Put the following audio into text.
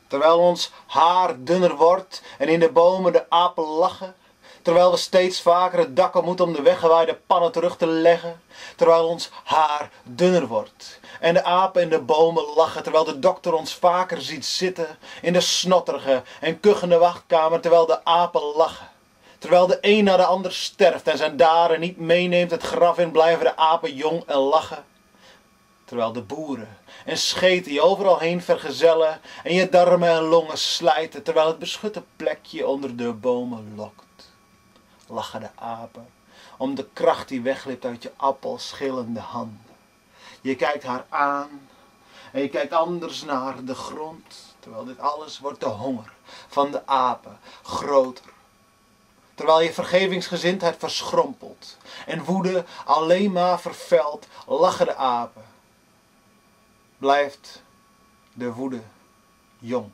Terwijl ons haar dunner wordt en in de bomen de apen lachen. Terwijl we steeds vaker het dak op moeten om de weggewaaide pannen terug te leggen. Terwijl ons haar dunner wordt en de apen in de bomen lachen. Terwijl de dokter ons vaker ziet zitten in de snotterige en kuchende wachtkamer. Terwijl de apen lachen. Terwijl de een na de ander sterft en zijn daden niet meeneemt het graf in, blijven de apen jong en lachen. Terwijl de boeren en scheten je overal heen vergezellen en je darmen en longen slijten. Terwijl het beschutte plekje onder de bomen lokt. Lachen de apen om de kracht die weglipt uit je appelschillende handen. Je kijkt haar aan en je kijkt anders naar de grond. Terwijl dit alles wordt de honger van de apen groter. Terwijl je vergevingsgezindheid verschrompelt en woede alleen maar vervelt, lachen de apen. Blijft de woede jong.